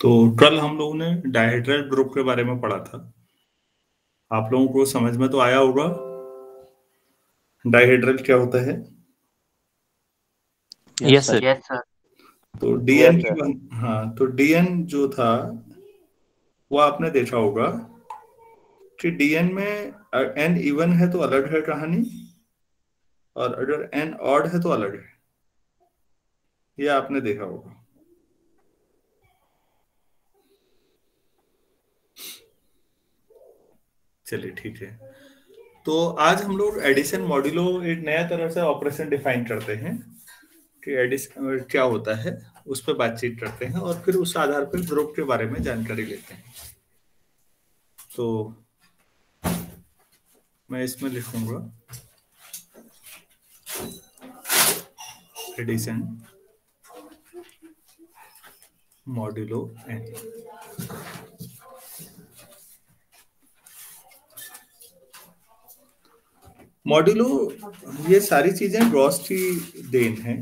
तो कल हम लोगों ने डायहेड्रल ग्रुप के बारे में पढ़ा था। आप लोगों को समझ में तो आया होगा डायहेड्रल क्या होता है। Yes sir. Yes sir. तो डीएन हाँ, तो डीएन जो था वो आपने देखा होगा कि डीएन में एन इवन है तो अलग है कहानी, और अगर एन ऑड है तो अलग है। ये आपने देखा होगा। चलिए ठीक है। तो आज हम लोग एडिशन मॉड्यूलो एक नया तरह से ऑपरेशन डिफाइन करते हैं कि एडिशन क्या होता है, उस पर बातचीत करते हैं और फिर उस आधार पर ग्रुप के बारे में जानकारी लेते हैं। तो मैं इसमें लिखूंगा एडिशन मॉड्यूलो एन। मॉड्यूलो, ये सारी चीजें गॉस की देन है।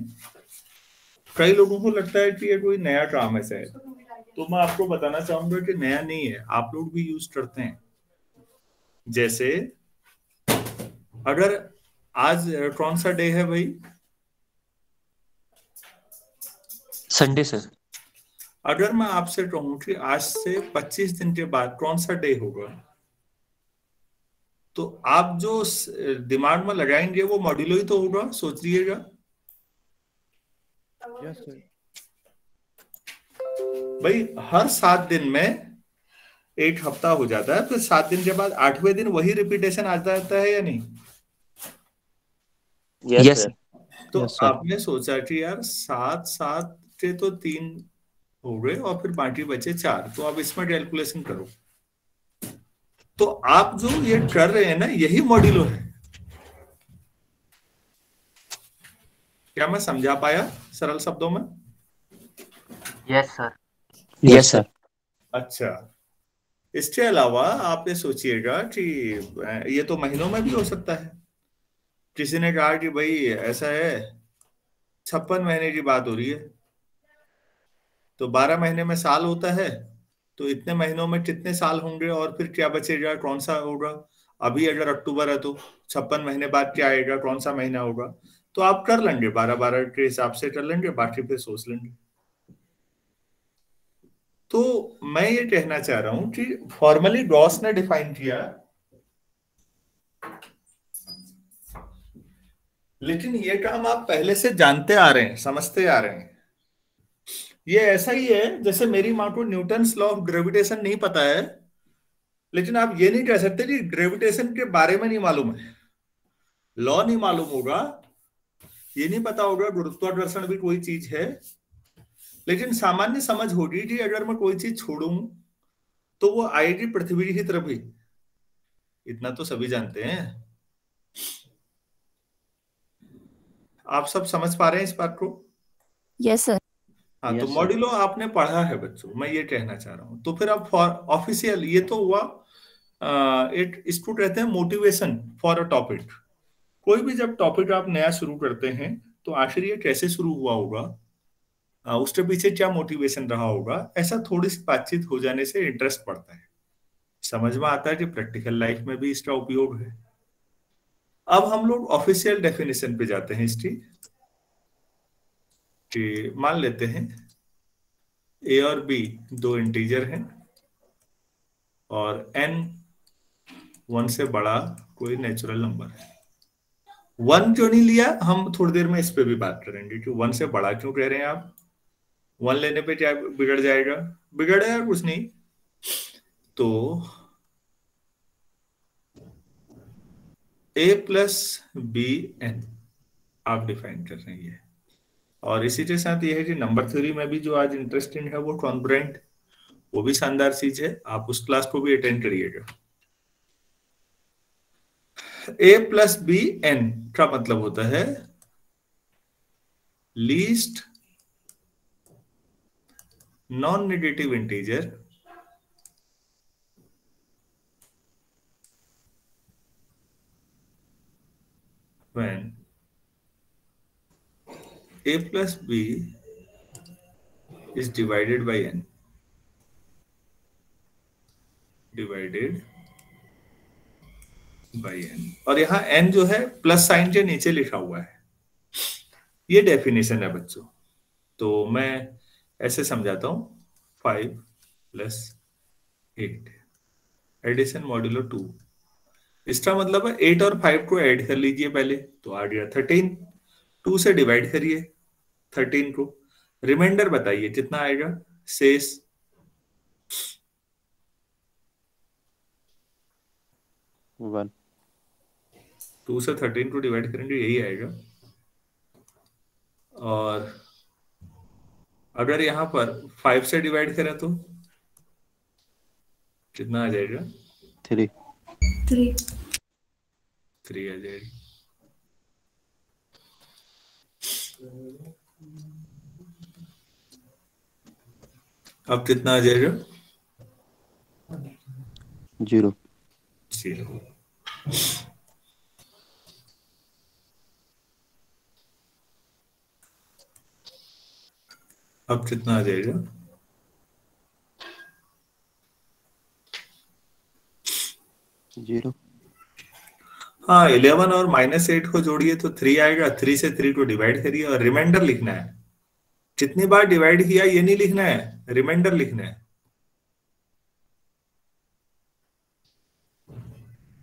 कई लोगों को लगता है कि ये कोई नया काम है शायद, तो मैं आपको बताना चाहूंगा कि नया नहीं है, आप लोग भी यूज करते हैं। जैसे अगर आज कौन सा डे है भाई? Sunday sir. अगर मैं आपसे कहूं कि आज से 25 दिन के बाद कौन सा डे होगा, तो आप जो दिमाग में लगाएंगे वो मॉड्यूलो ही तो होगा, सोच लीजिएगा। Yes sir. भाई हर 7 दिन में एक हफ्ता हो जाता है, फिर 7 दिन के बाद 8वें दिन वही रिपीटेशन आ जाता है या नहीं? Yes sir. तो यस सर। आपने सोचा कि यार 7 7 के तो 3 हो गए और फिर बाकी बचे 4, तो आप इसमें कैलकुलेशन करो। तो आप जो ये कर रहे हैं ना, यही मॉड्यूलो है। क्या मैं समझा पाया सरल शब्दों में? Yes sir. Yes sir. अच्छा, इसके अलावा आप ये सोचिएगा कि ये तो महीनों में भी हो सकता है। किसी ने कहा कि भाई ऐसा है 56 महीने की बात हो रही है, तो 12 महीने में साल होता है, तो इतने महीनों में कितने साल होंगे और फिर क्या बचेगा, कौन सा होगा? अभी अगर अक्टूबर है तो 56 महीने बाद क्या आएगा, कौन सा महीना होगा? तो आप कर लेंगे 12-12 के हिसाब से कर लेंगे, बाकी फिर सोच लेंगे। तो मैं ये कहना चाह रहा हूं कि फॉर्मली गॉस ने डिफाइन किया, लेकिन ये काम आप पहले से जानते आ रहे हैं, समझते आ रहे हैं। ये ऐसा ही है जैसे मेरी माँ को न्यूटन्स लॉ ऑफ ग्रेविटेशन नहीं पता है, लेकिन आप ये नहीं कह सकते कि ग्रेविटेशन के बारे में नहीं मालूम है। लॉ नहीं मालूम होगा, ये नहीं पता होगा गुरुत्वाकर्षण भी कोई चीज है, लेकिन सामान्य समझ होगी कि अगर मैं कोई चीज छोड़ूं तो वो आएगी पृथ्वी की तरफ ही। इतना तो सभी जानते हैं। आप सब समझ पा रहे हैं इस बात को? Yes sir. हाँ, तो Yes, sir. मॉड्यूलो आपने पढ़ा है बच्चों, मैं ये कहना चाह रहा हूं। तो फिर अब फॉर ऑफिशियल ये तो हुआ, एक इसको कहते हैं मोटिवेशन फॉर अ टॉपिक। कोई भी जब टॉपिक आप नया शुरू करते हैं तो आखिर ये कैसे शुरू हुआ होगा, उसके पीछे क्या मोटिवेशन रहा होगा, ऐसा थोड़ी सी बातचीत हो जाने से इंटरेस्ट बढ़ता है, समझ में आता है कि प्रैक्टिकल लाइफ में भी इसका उपयोग है। अब हम लोग ऑफिशियल डेफिनेशन पे जाते हैं इसकी। कि मान लेते हैं ए और बी दो इंटीजर हैं और एन 1 से बड़ा कोई नेचुरल नंबर है। 1 क्यों नहीं लिया, हम थोड़ी देर में इस पे भी बात करेंगे कि 1 से बड़ा क्यों कह रहे हैं आप। 1 लेने पे क्या बिगड़ जाएगा? बिगड़ेगा कुछ नहीं। तो ए प्लस बी एन आप डिफाइन कर रहे हैं। और इसी के साथ ये है कि नंबर थ्योरी में भी जो आज इंटरेस्टिंग है वो कॉन्ग्रुएंट, वो भी शानदार चीज है, आप उस क्लास को भी अटेंड करिएगा। ए प्लस बी एन का मतलब होता है least non negative integer when a plus b is divided by n। Divided by n, और यहाँ एन जो है प्लस साइन के नीचे लिखा हुआ है। ये डेफिनेशन है बच्चों। तो मैं ऐसे समझाता हूं, 5 + 8 एडिशन मॉड्यूलो 2। इसका मतलब है 8 और 5 को ऐड कर लीजिए पहले, तो आ गया 13। 2 से डिवाइड करिए 13 को, रिमाइंडर बताइए कितना आएगा शेष। 1। 2 से 13 को डिवाइड करेंगे, यही आएगा। और अगर यहां पर 5 से डिवाइड करें तो कितना आ जाएगा? 3। 3 आ जाएगी। अब कितना आ जाएगा? 0। 0। अब कितना आ जाएगा? 0। हाँ, 11 और -8 को जोड़िए तो 3 आएगा। 3 से 3 को डिवाइड करिए और रिमाइंडर लिखना है। कितनी बार डिवाइड किया ये नहीं लिखना है, रिमाइंडर लिखना है।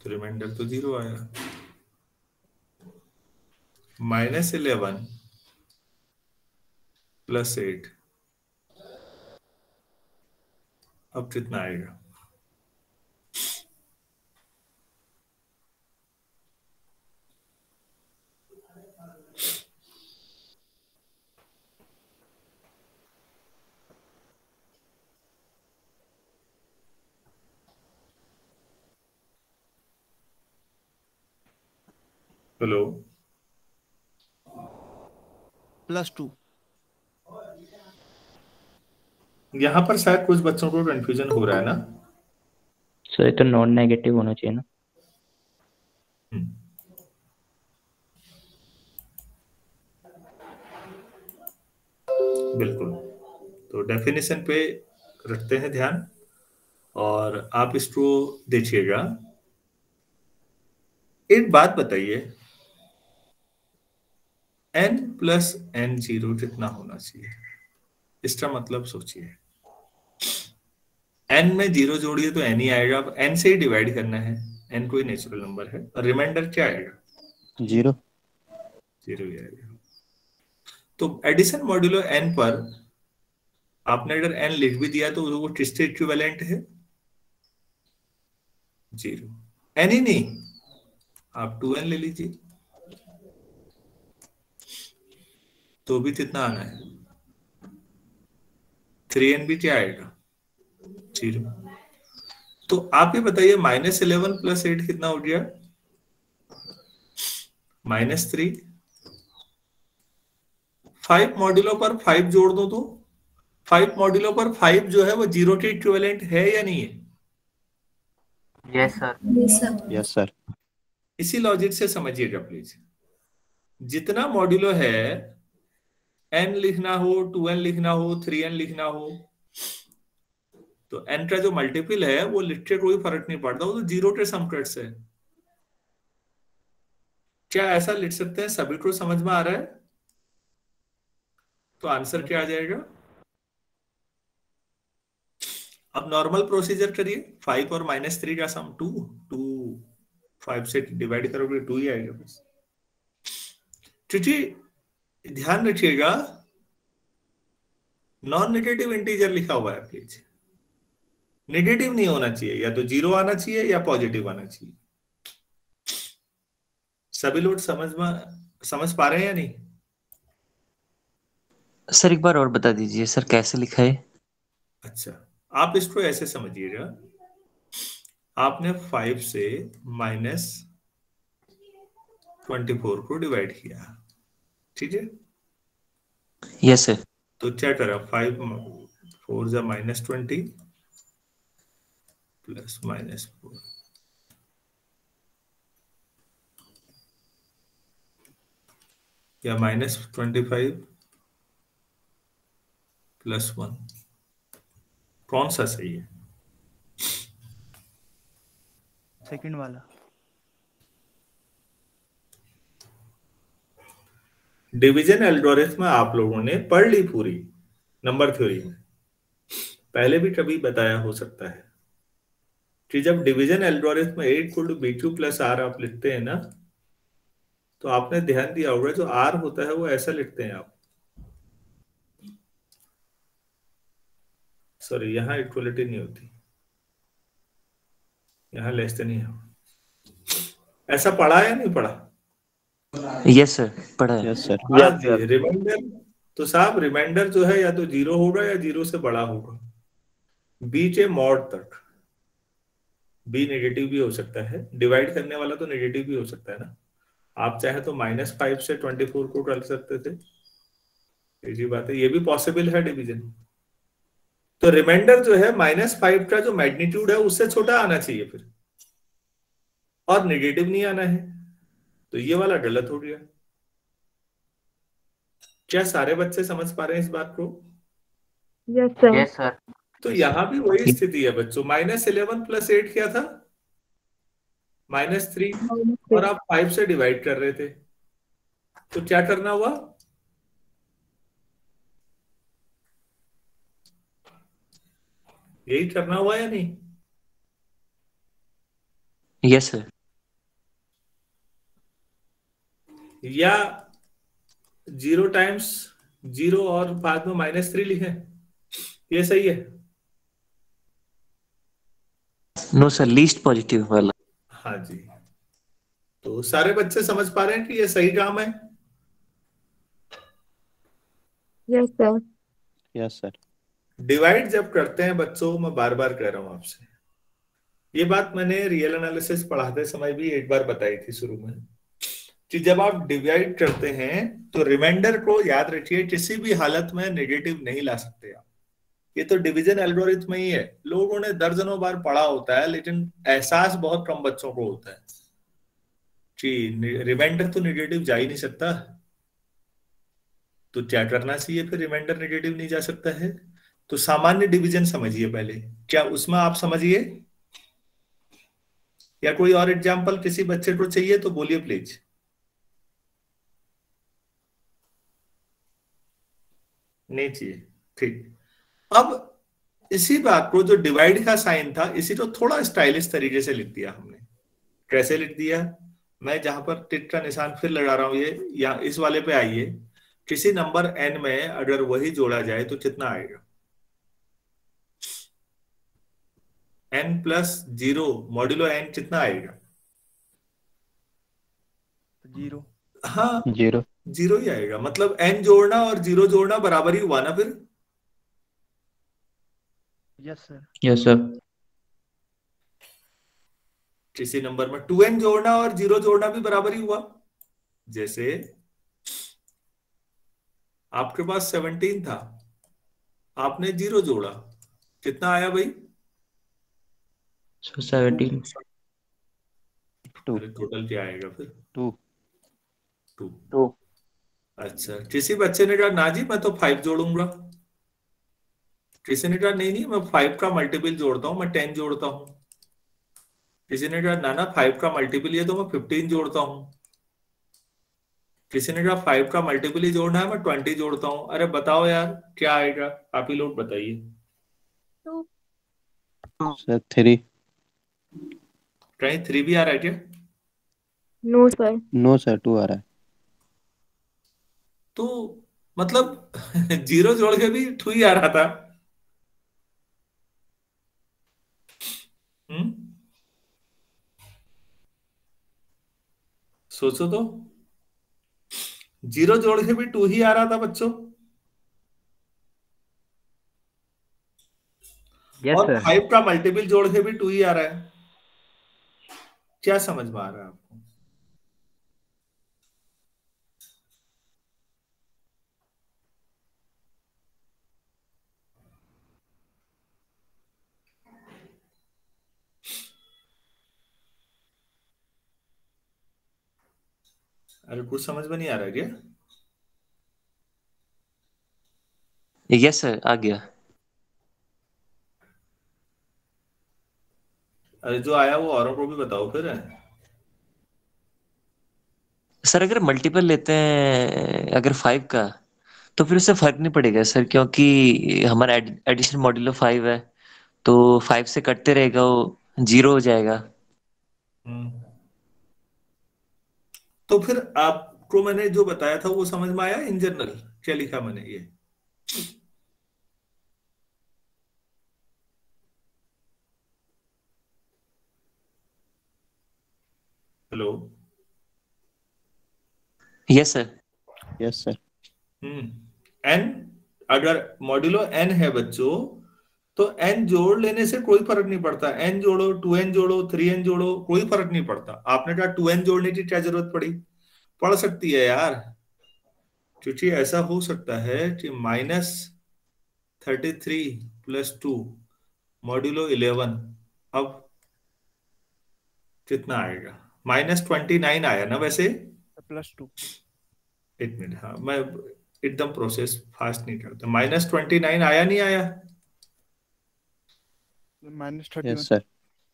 तो रिमाइंडर तो 0 आया। -11 + 8, अब कितना आएगा? हेलो, +2। यहाँ पर शायद कुछ बच्चों को कंफ्यूजन हो रहा है ना। सर ये तो नॉन नेगेटिव होना चाहिए ना। हम्म। बिल्कुल। तो डेफिनेशन पे रखते हैं ध्यान, और आप इसको देखिएगा। एक बात बताइए, n + n0 कितना होना चाहिए? इसका मतलब सोचिए, n में 0 जोड़िए तो n ही आएगा। अब n से ही डिवाइड करना है, n कोई नेचुरल नंबर है, और रिमाइंडर क्या आएगा? 0। 0 ही आएगा। तो एडिशन मॉड्यूलो n पर आपने अगर n लिख भी दिया तो वो किसके इक्विवेलेंट है? 0। n ही नहीं, आप 2n ले लीजिए तो भी कितना आना है? 3n भी क्या आएगा? 0। तो आप ये बताइए, -11 + 8 कितना हो गया? -3। 5 मॉड्यूलो पर 5 जोड़ दो तो 5 मॉड्यूलो पर 5 जो है वो 0 के इक्विवेलेंट है या नहीं है? Yes sir. Yes sir. इसी लॉजिक से समझिएगा प्लीज। जितना मॉड्यूलो है, n लिखना हो, 2n लिखना हो, 3n लिखना हो, तो n का जो मल्टीपल है वो लिख के कोई फर्क नहीं पड़ता, वो तो 0 के समकक्ष है। क्या ऐसा लिख सकते हैं? सभी को समझ में आ रहा है? तो आंसर क्या आ जाएगा? अब नॉर्मल प्रोसीजर करिए। 5 और -3 का सम 2, 2 5 से डिवाइड करोगे 2 ही आएगा बस। क्योंकि ध्यान रखिएगा, नॉन नेगेटिव इंटीजर लिखा हुआ है प्लीज। नेगेटिव नहीं होना चाहिए, या तो 0 आना चाहिए या पॉजिटिव आना चाहिए। सभी लोग समझ पा रहे हैं या नहीं? सर एक बार और बता दीजिए सर, कैसे लिखा है? अच्छा, आप इसको ऐसे समझिएगा। आपने 5 से -24 को डिवाइड किया, ठीक है? Yes sir. तो क्या करा? 5 4 जा -20 प्लस -4, या -25 + 1, कौन सा सही है? सेकंड वाला। डिवीजन एल्गोरिथम आप लोगों ने पढ़ ली पूरी नंबर थ्योरी में, पहले भी कभी बताया हो सकता है कि जब division algorithm a equal to b q plus r आप लिखते हैं ना, तो आपने ध्यान दिया होगा जो आर होता है वो ऐसा लिखते हैं आप, सॉरी यहाँ इक्वलिटी नहीं होती, यहाँ लेस देन ही है। ऐसा पढ़ा या नहीं पढ़ा? यस सर, पढ़ा है। Yes sir. हाँ जी, रिमाइंडर तो साहब रिमाइंडर जो है या तो 0 होगा या 0 से बड़ा होगा, बी के मॉड तक। बी नेगेटिव भी हो सकता है, डिवाइड करने वाला तो नेगेटिव भी हो सकता है ना, आप चाहे तो -5 से 24 को कर सकते थे, इसी बात है, ये भी पॉसिबल है डिवीजन। तो रिमाइंडर जो है -5 का जो मैग्नीट्यूड है उससे छोटा आना चाहिए फिर, और नेगेटिव नहीं आना है, तो ये वाला गलत हो गया। क्या सारे बच्चे समझ पा रहे हैं इस बात को? Yes sir. Yes sir. तो यहां भी वही स्थिति है बच्चों, -11 + 8 क्या था? -3, और आप 5 से डिवाइड कर रहे थे, तो क्या करना हुआ? यही करना हुआ या नहीं? Yes sir. या 0 टाइम्स 0 और बाद में -3 लिखे, ये सही है? नो सर, लीस्ट पॉजिटिव वाला। हाँ जी, तो सारे बच्चे समझ पा रहे हैं कि ये सही काम है? Yes sir. Yes sir. Divide जब करते हैं बच्चों, मैं बार बार कह रहा हूं आपसे, ये बात मैंने रियल एनालिसिस पढ़ाते समय भी एक बार बताई थी शुरू में, कि जब आप डिवाइड करते हैं तो रिमाइंडर को याद रखिए किसी भी हालत में नेगेटिव नहीं ला सकते आप। ये तो डिवीजन एल्गोरिथम ही है, लोगों ने दर्जनों बार पढ़ा होता है, लेकिन एहसास बहुत कम बच्चों को होता है कि रिमाइंडर तो नेगेटिव जा ही नहीं सकता, तो क्या करना चाहिए फिर? रिमाइंडर नेगेटिव नहीं जा सकता है तो सामान्य डिवीजन समझिए पहले, क्या उसमें आप समझिए, या कोई और एग्जांपल किसी बच्चे को चाहिए तो बोलिए प्लीज। नहीं चाहिए, ठीक। अब इसी बात को, जो डिवाइड का साइन था, इसी को थोड़ा स्टाइलिश तरीके से लिख दिया हमने। कैसे लिख दिया? मैं जहां पर टिक का निशान फिर लगा रहा हूं, ये या इस वाले पे आइए, किसी नंबर n में अगर वही जोड़ा जाए तो कितना आएगा? n+0 मॉड्यूलो n कितना आएगा? 0। हाँ, 0। 0 ही आएगा, मतलब n जोड़ना और 0 जोड़ना बराबर ही हुआ ना फिर? Yes sir. Yes sir. किसी नंबर में 2n जोड़ना और 0 जोड़ना भी बराबर ही हुआ। जैसे आपके पास 17 था, आपने 0 जोड़ा, कितना आया भाई? सो 17। 2। अरे टोटल क्या आएगा फिर? 2। 2। अच्छा, किसी बच्चे ने कहा ना जी मैं तो 5 जोड़ूंगा, किसी ने कहा नहीं नहीं मैं 5 का मल्टीपल जोड़ता हूं, मैं 10 जोड़ता हूं, किसी ने कहा ना ना 5 का मल्टीपल ये तो मैं 15 जोड़ता हूं, किसी ने कहा 5 का मल्टीपल ही जोड़ना है, मैं 20 जोड़ता हूं। अरे बताओ यार क्या आएगा? आप ही लोग बताइए। सर 3। कहीं 3 भी आ रहा है क्या? No sir. नो सर, 2 आ रहा है। तो मतलब 0 जोड़ के भी 2 ही आ रहा था। हम्म, सोचो तो, 0 जोड़ के भी 2 ही आ रहा था बच्चों, यस और सर। 5 का मल्टीपल जोड़ के भी 2 ही आ रहा है। क्या समझ में आ रहा है आपको? अरे कुछ समझ में नहीं आ रहा है क्या? यस सर, आ गया। अरे जो आया वो औरों को भी बताओ फिर। सर अगर मल्टीपल लेते हैं अगर 5 का, तो फिर उससे फर्क नहीं पड़ेगा सर, क्योंकि हमारा एडिशन मॉड्यूलो 5 है, तो 5 से कटते रहेगा, वो 0 हो जाएगा। हम्म। तो फिर आपको मैंने जो बताया था वो समझ में आया इन जनरल? क्या लिखा मैंने ये? Hello? Yes sir. Yes sir. N, अगर मॉड्यूलो एन है बच्चों, तो एन जोड़ लेने से कोई फर्क नहीं पड़ता। एन जोड़ो, 2n जोड़ो, 3n जोड़ो, कोई फर्क नहीं पड़ता। आपने कहा 2n जोड़ने की क्या जरूरत पड़ी? पड़ सकती है यार, क्योंकि ऐसा हो सकता है कि -33 + 2 मॉड्यूलो 11, अब कितना आएगा? -29 आया ना वैसे? +2। एक मिनट, हाँ मैं एकदम प्रोसेस फास्ट नहीं करता। -29 आया नहीं आया? -31। Yes sir.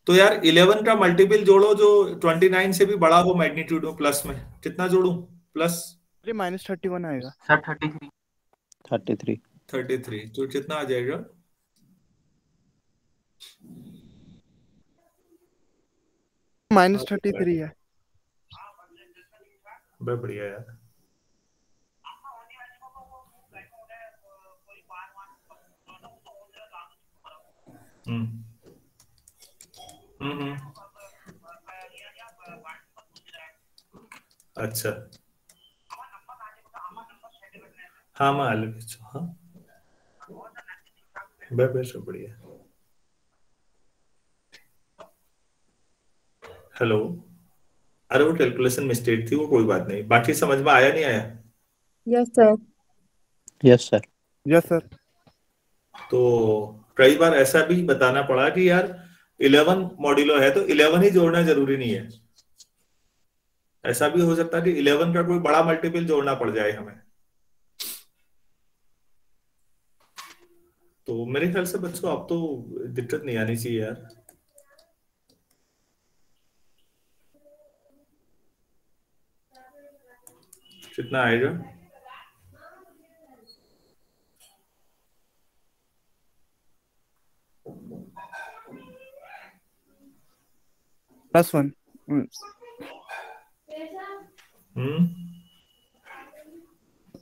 तो यार 11 का मल्टीपल जोड़ो जो 29 से भी बड़ा हो मैग्नीट्यूड में, प्लस में। कितना जोड़ू प्लस? अरे -31 आएगा। सर 33। 33। 33, तो कितना आ जाएगा? -33 है। बहुत बढ़िया यार। हम्म हम्म। अच्छा, हाँ मैं अलग अच्छा, हाँ बहुत बढ़िया। हेलो? अरे वो कैलकुलेशन मिस्टेक थी, वो कोई बात नहीं। बाकी समझ में आया नहीं आया? Yes, sir. Yes sir. Yes sir. तो कई बार ऐसा भी बताना पड़ा कि यार 11 मॉड्यूलो है तो 11 ही जोड़ना जरूरी नहीं है। ऐसा भी हो सकता है कि 11 का कोई बड़ा मल्टीपल जोड़ना पड़ जाए हमें। तो मेरे ख्याल से बच्चों अब तो दिक्कत नहीं आनी चाहिए यार। कितना आएगा? +1। हम्म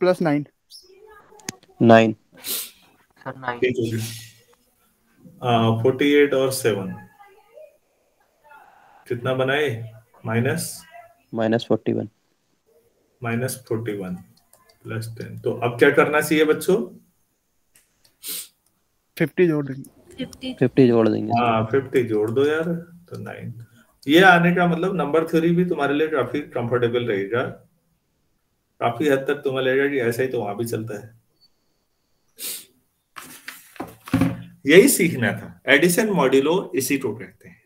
+9। 9। सर 9। ठीक हो गया। 48 और 7 कितना बनाए? माइनस -41। -41 +10। तो अब क्या करना चाहिए बच्चों? 50 जोड़ देंगे। 50 जोड़ देंगे सर। हाँ 50 जोड़ दो यार, तो 9। ये आने का मतलब नंबर थ्योरी भी तुम्हारे लिए काफी कंफर्टेबल रहेगा। काफी हद तक तुम्हें लगेगा कि ऐसा ही तो वहां भी चलता है। यही सीखना था, एडिशन मॉड्यूलो इसी को कहते हैं।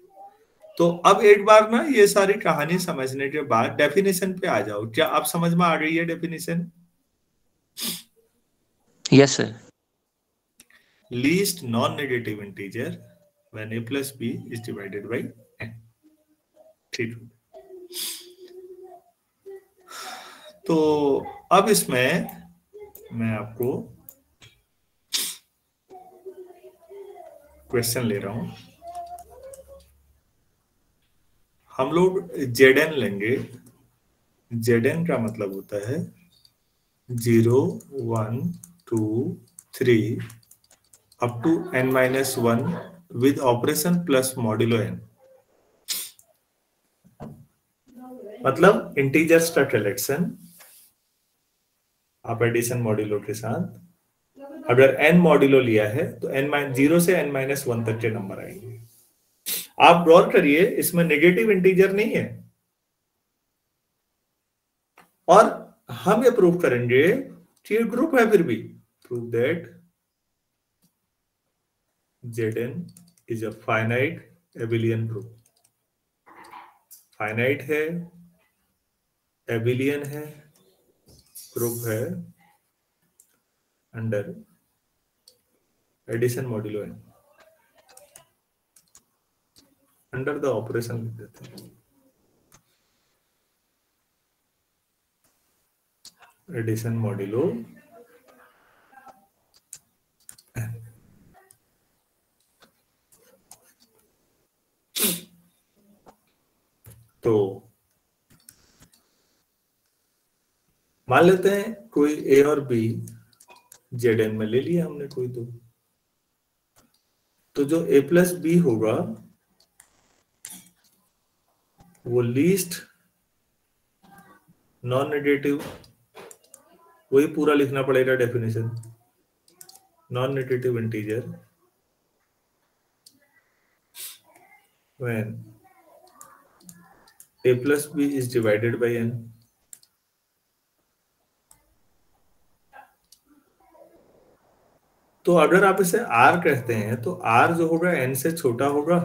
तो अब एक बार ना ये सारी कहानी समझने के बाद डेफिनेशन पे आ जाओ। क्या आप समझ में आ गई है definition? Yes sir. Least non negative integer when a + b is divided by n। ठीक। तो अब इसमें मैं आपको क्वेश्चन ले रहा हूं। हम लोग Zn लेंगे। Zn का मतलब होता है 0 1 2 3 up to n-1 with operation plus modulo n। मतलब इंटीजर्स का कलेक्शन आप एडिशन मॉड्यूलो के साथ। अगर n मॉड्यूलो लिया है तो n-0 से n-1 तक के नंबर आएंगे। आप गौर करिए, इसमें नेगेटिव इंटीजर नहीं है। और हम ये प्रूव करेंगे कि ये ग्रुप है। फिर भी prove that Zn is a finite abelian group. Finite है, एबिलियन है, ग्रुप है under addition modulo n। Under the operation लिख देते हैं, एडिशन मॉड्यूलो तो मान लेते हैं कोई ए और बी जेड में ले लिया हमने कोई तो जो ए प्लस बी होगा वो लीस्ट नॉन नेगेटिव, वही पूरा लिखना पड़ेगा definition, non negative integer when a plus b is divided by n। तो अगर आप इसे r कहते हैं तो r जो होगा n से छोटा होगा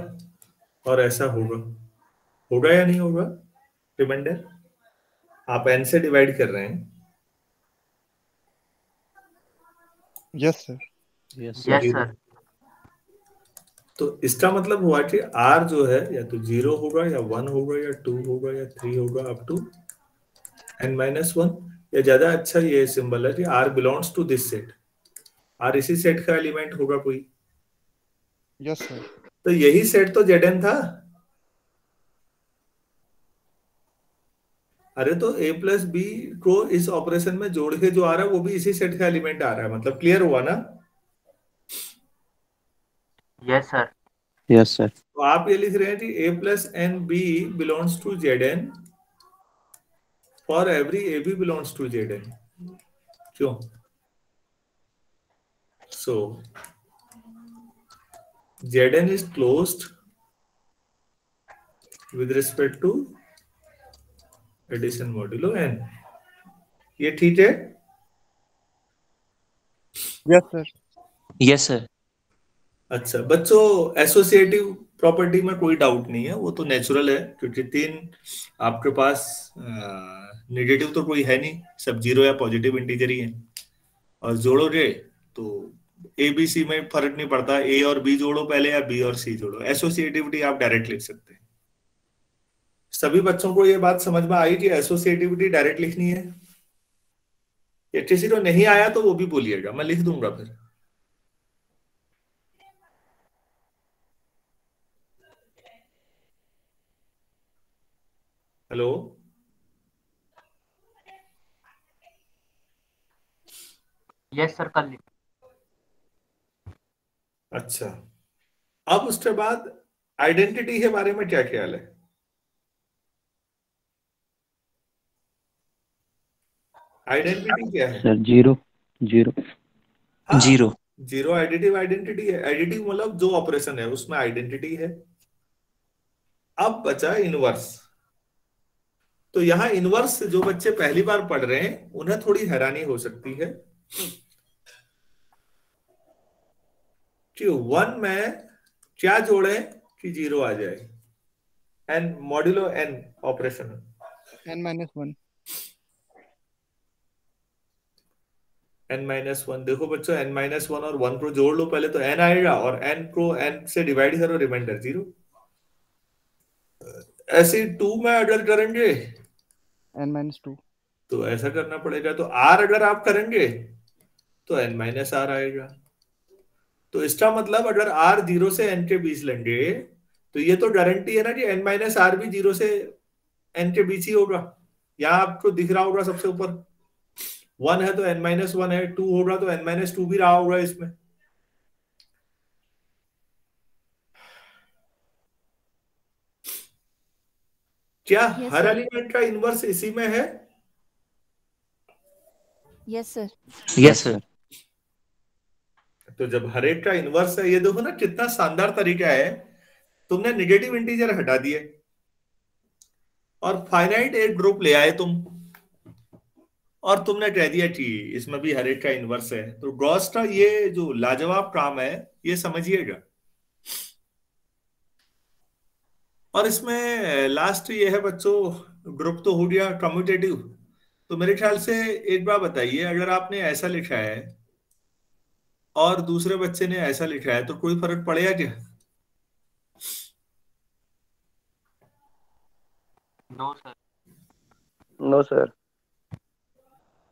और ऐसा होगा या नहीं होगा? रिमाइंडर, आप n से डिवाइड कर रहे हैं। Yes sir. Yes sir. तो इसका मतलब हुआ कि r जो है या तो 0 होगा या 1 होगा या 2 होगा या 3 होगा अप टू n-1, या ज्यादा अच्छा ये सिंबल है कि r belongs to this set, r इसी सेट का एलिमेंट होगा कोई। Yes sir. तो यही सेट तो Zn था। अरे तो a प्लस बी को इस ऑपरेशन में जोड़ के जो आ रहा है वो भी इसी सेट का एलिमेंट आ रहा है, मतलब क्लियर हुआ ना? Yes sir. Yes sir. तो आप ये लिख रहे हैं कि a plus n b belongs to Zn for every a b belongs to Zn। क्यों? So Zn is closed with respect to addition modulo n। ये ठीक है? Yes sir. Yes sir. अच्छा बच्चों, एसोसिएटिव प्रॉपर्टी में कोई डाउट नहीं है, वो तो नेचुरल है क्योंकि 3 आपके पास नेगेटिव तो कोई है नहीं, सब जीरो या पॉजिटिव इंटीजर ही है, और जोड़ोगे तो ए बी सी में फर्क नहीं पड़ता, ए और बी जोड़ो पहले या बी और सी जोड़ो, एसोसिएटिविटी आप डायरेक्ट लिख सकते हैं। सभी बच्चों को ये बात समझ में आई कि एसोसिएटिविटी डायरेक्ट लिखनी है? या किसी को नहीं आया तो वो भी बोलिएगा, मैं लिख दूंगा फिर। हेलो, यस सर कर ली। अच्छा अब उसके बाद आइडेंटिटी के बारे में क्या ख्याल है? आइडेंटिटी क्या है? Sir zero. हाँ, जीरो। जीरो एडिटिव आइडेंटिटी है। एडिटिव मतलब जो ऑपरेशन है उसमें आइडेंटिटी है। अब बचा इनवर्स। तो यहाँ इनवर्स जो बच्चे पहली बार पढ़ रहे हैं उन्हें थोड़ी हैरानी हो सकती है कि 1 में क्या जोड़े कि 0 आ जाए, N modulo an operation n-1। n-1। देखो बच्चों, n-1 और 1 को जोड़ लो पहले तो n आएगा, और n को n से डिवाइड करो, रिमाइंडर 0। ऐसे 2 में अगर करेंगे n-2 तो ऐसा करना पड़ेगा, तो r अगर आप करेंगे तो n-r आएगा। तो इसका मतलब अगर r 0 से n के बीच लेंगे तो ये तो गारंटी है ना कि n-r भी 0 से n के बीच ही होगा। यहाँ आपको दिख रहा होगा सबसे ऊपर 1 है तो n-1 है, 2 होगा तो n-2 भी रहा होगा इसमें। क्या हर एलिमेंट का इनवर्स इसी में है? Yes sir. Yes sir. तो जब हर एक का इनवर्स है, ये देखो ना कितना शानदार तरीका है, तुमने नेगेटिव इंटीजर हटा दिए और फाइनाइट एक ग्रुप ले आए तुम, और तुमने कह दिया कि इसमें भी हर एक का इनवर्स है। तो गॉस का ये जो लाजवाब काम है ये समझिएगा। और इसमें लास्ट ये है बच्चों, ग्रुप तो हो गया कम्यूटेटिव। तो मेरे ख्याल से एक बार बताइए, अगर आपने ऐसा लिखा है और दूसरे बच्चे ने ऐसा लिखा है तो कोई फर्क पड़ेगा क्या? No sir. No sir.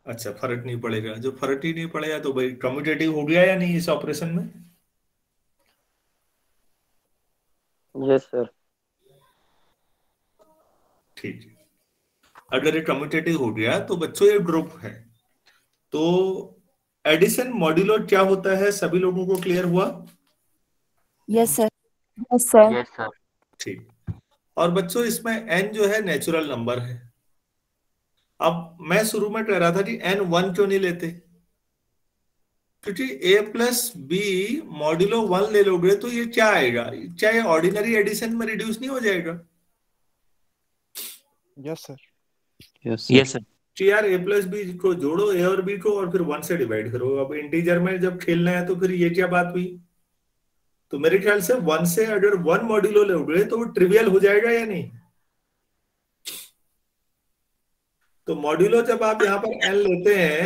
अच्छा, फर्क नहीं पड़ेगा। जो फर्क ही नहीं पड़ेगा तो भाई कम्यूटेटिव हो गया या नहीं इस ऑपरेशन में? Yes sir. ठीक है, अगर ये कम्यूटेटिव हो गया तो बच्चों ये ग्रुप है। तो एडिशन मॉड्यूलो क्या होता है, सभी लोगों को क्लियर हुआ? Yes sir. Yes, sir. Yes sir. ठीक। और बच्चों इसमें n जो है नेचुरल नंबर है। अब मैं शुरू में कह रहा था कि n 1 क्यों नहीं लेते, क्योंकि a प्लस बी मॉड्यूलो 1 ले लोगे तो ये क्या आएगा, क्या ये ऑर्डिनरी एडिशन में रिड्यूस नहीं हो जाएगा? Yes sir. Yes yes sir. Sir. कि यार a प्लस बी को जोड़ो, a और b को, और फिर 1 से डिवाइड करो। अब इंटीजर में जब खेलना है तो फिर ये क्या बात हुई? तो मेरे ख्याल से 1 से अगर 1 मॉड्यूलो लोगे तो वो ट्रिवियल हो जाएगा या नहीं? तो मॉड्यूलो जब आप यहाँ पर n लेते हैं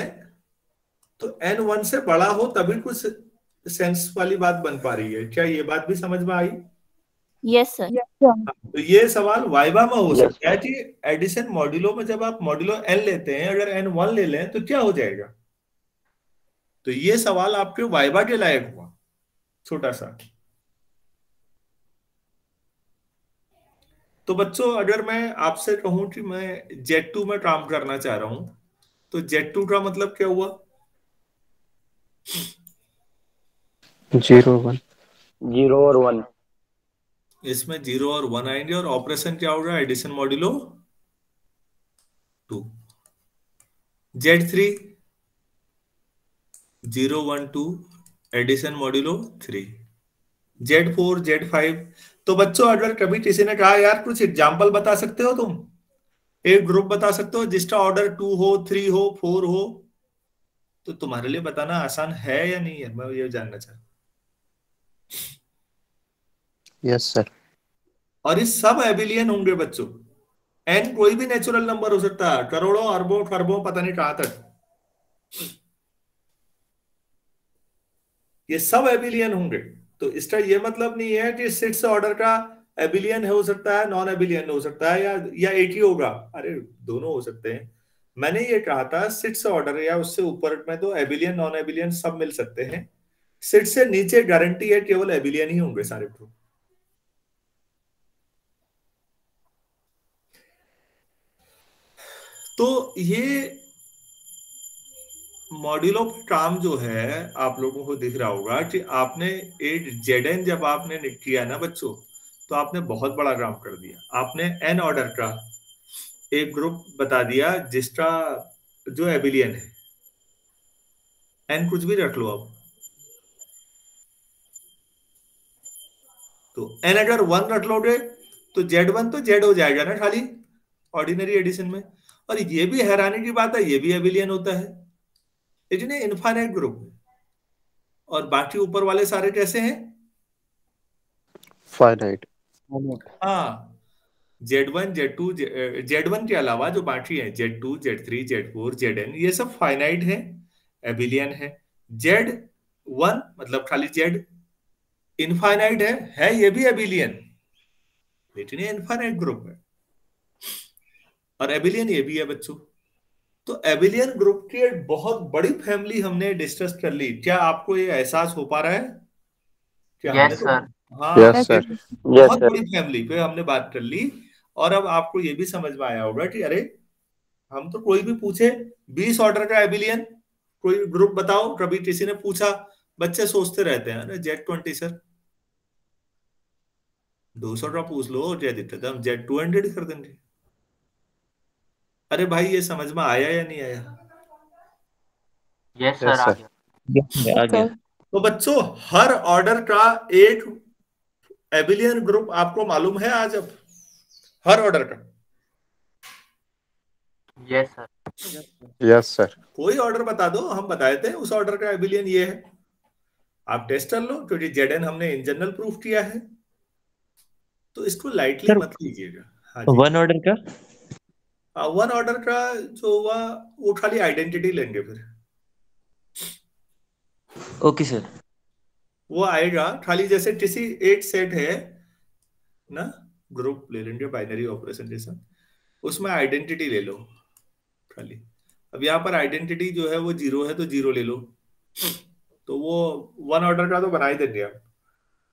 तो n 1 से बड़ा हो तभी कुछ सेंस वाली बात बन पा रही है। क्या ये बात भी समझ में आई? Yes sir. Yes, sir. तो ये सवाल वाइवा में हो Yes, सकता है कि एडिशन मॉड्यूलो में जब आप मॉड्यूलो n लेते हैं, अगर n 1 ले लें तो क्या हो जाएगा? तो ये सवाल आपके वाइवा के लायक हुआ, छोटा सा। तो बच्चों अगर मैं आपसे कहूं कि मैं Z2 में काम करना चाह रहा हूं, तो Z2 का मतलब क्या हुआ? 0 1। 0 और 1। इसमें 0 और 1 आएंगे और ऑपरेशन क्या होगा? Addition modulo 2। Z3 0 1 2 addition modulo 3। Z4 Z5। तो बच्चों अगर कभी किसी ने कहा यार कुछ एग्जाम्पल बता सकते हो तुम, एक ग्रुप बता सकते हो जिसका ऑर्डर 2 हो, 3 हो, 4 हो, तो तुम्हारे लिए बताना आसान है या नहीं है, मैं ये जानना चाहता हूं। Yes sir. और ये सब एबिलियन होंगे बच्चों। n कोई भी नेचुरल नंबर हो सकता है, करोड़ों अरबों खरबों पता नहीं कहां तक, ये सब एबिलियन होंगे। तो इसका ये मतलब नहीं है कि 6 ऑर्डर का एबिलियन हो सकता है, नॉन एबिलियन हो सकता है, या एक ही होगा। अरे दोनों हो सकते हैं। मैंने ये कहा था 6 ऑर्डर या उससे ऊपर में तो एबिलियन नॉन एबिलियन सब मिल सकते हैं। 6 से नीचे गारंटी है केवल एबिलियन ही होंगे सारे ग्रुप। तो ये मॉड्यूलो काम जो है आप लोगों को दिख रहा होगा कि आपने एक Zn जब आपने किया ना बच्चों, तो आपने बहुत बड़ा काम कर दिया। आपने n ऑर्डर का एक ग्रुप बता दिया जिसका जो एबिलियन है, n कुछ भी रख लो अब। तो n अगर 1 रख लोगे तो Z1 तो Z हो जाएगा ना खाली ऑर्डिनरी एडिशन में। और ये भी हैरानी की बात है, ये भी एबिलियन होता है, लेकिन ये इनफाइनाइट ग्रुप है। और बाकी ऊपर वाले सारे कैसे हैं? फाइनाइट। हाँ, Z1 Z2 Z1 के अलावा जो बाकी है Z2 Z3 Z4 Zn, ये सब फाइनाइट है, एबिलियन है। Z1 मतलब खाली Z इनफाइनाइट है ये भी एबिलियन, लेकिन ये इनफाइनाइट ग्रुप है। और एबिलियन ये भी है बच्चों। तो एबिलियन ग्रुप की एक बहुत बड़ी फैमिली हमने डिस्कस कर ली। क्या आपको ये एहसास हो पा रहा है? क्या हमने यस तो सर। हाँ यस सर। यस बहुत सर। बड़ी फैमिली पे हमने बात कर ली। और अब आपको ये भी समझ में आया होगा कि अरे हम तो कोई भी पूछे 20 ऑर्डर का एबिलियन कोई ग्रुप बताओ, कभी किसी ने पूछा, बच्चे सोचते रहते हैं अरे Z20 सर 200 का पूछ लो, क्या दिक्कत है, हम Z200 कर देंगे। अरे भाई ये समझ में आया या नहीं आया? यस सर यस आ सर। गया। आ गया। तो बच्चों हर ऑर्डर का एक एबिलियन ग्रुप आपको मालूम है आज? अब हर ऑर्डर का यस सर। Yes sir. कोई ऑर्डर बता दो, हम बता देते हैं उस ऑर्डर का एबिलियन ये है। आप टेस्ट कर लो, क्योंकि Zn हमने इन जनरल प्रूफ किया है, तो इसको लाइटली सर, मत लीजिएगा। हाँ जी, 1 ऑर्डर का 1 ऑर्डर का जो हुआ वो खाली आइडेंटिटी लेंगे, फिर ओके सर। वो आएगा खाली जैसे किसी एक सेट है ना, ग्रुप ले लेंगे बाइनरी ऑपरेशन जैसा। उसमें आइडेंटिटी ले लो खाली। अब यहाँ पर आइडेंटिटी जो है वो 0 है तो 0 ले लो, तो वो 1 ऑर्डर का तो बना ही देंगे आप।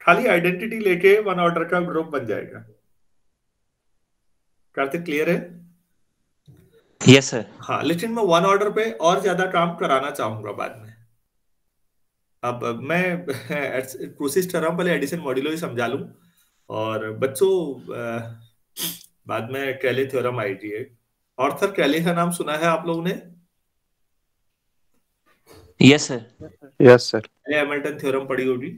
खाली आइडेंटिटी लेके 1 ऑर्डर का ग्रुप बन जाएगा। कार्तिक क्लियर है? Yes sir. हाँ, लेकिन मैं 1 ऑर्डर पे और ज्यादा काम कराना चाहूंगा बाद में। अब मैं कोशिश कर रहा हूँ पहले एडिशन मॉड्यूलो ही समझा लूं, और बच्चों बाद में कैले थ्योरम आईटी है। ऑर्थर कैले का नाम सुना है आप लोगों ने? Yes sir. Yes sir. Hamilton theorem पढ़ी होगी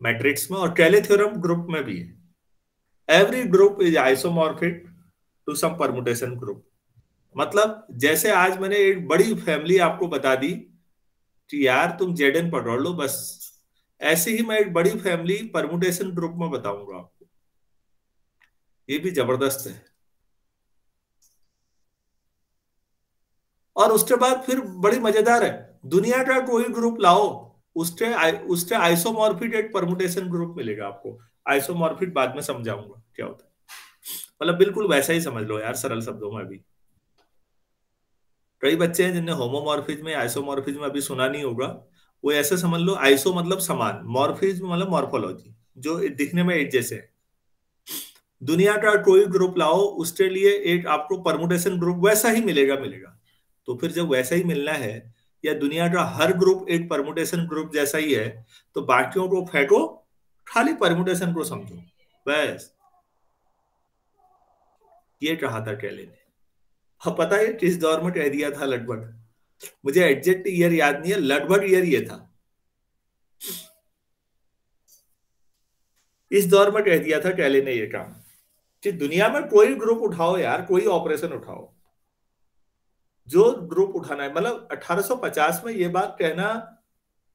मैट्रिक्स में, और कैले थ्योरम ग्रुप में भी है। Every group is isomorphic to some permutation group. मतलब जैसे आज मैंने एक बड़ी फैमिली आपको बता दी कि यार तुम जेडन पढ़ लो बस, ऐसे ही मैं एक बड़ी फैमिली परमुटेशन ग्रुप में बताऊंगा आपको। ये भी जबरदस्त है। और उसके बाद फिर बड़ी मजेदार है, दुनिया का कोई ग्रुप लाओ, उसके आइसोमॉर्फिक एक परमुटेशन ग्रुप मिलेगा आपको। आइसोमॉर्फिक बाद में समझाऊंगा क्या होता है, मतलब बिल्कुल वैसा ही समझ लो यार सरल शब्दों में। अभी कई बच्चे हैं जिनने होमोमॉर्फिज्म में आइसोमॉर्फिज्म अभी सुना नहीं होगा, वो ऐसे समझ लो, आइसो मतलब समान, मॉर्फिज्म मतलब मॉर्फोलॉजी, जो दिखने में एक जैसे है। दुनिया का कोई ग्रुप लाओ, उसके लिए एक आपको परमुटेशन ग्रुप वैसा ही मिलेगा। तो फिर जब वैसा ही मिलना है, या दुनिया का हर ग्रुप एक परमुटेशन ग्रुप जैसा ही है, तो बाकियों को फेंको, खाली परमुटेशन को समझो बस। ये कहा था कैले ने। हाँ, पता है किस दौर में कह दिया था लगभग, मुझे एग्जैक्ट ईयर याद नहीं है, लगभग ईयर ये था, इस दौर में कह दिया था कैले ने ये काम कि दुनिया में कोई ग्रुप उठाओ यार, कोई ऑपरेशन उठाओ, जो ग्रुप उठाना है। मतलब 1850 में ये बात कहना,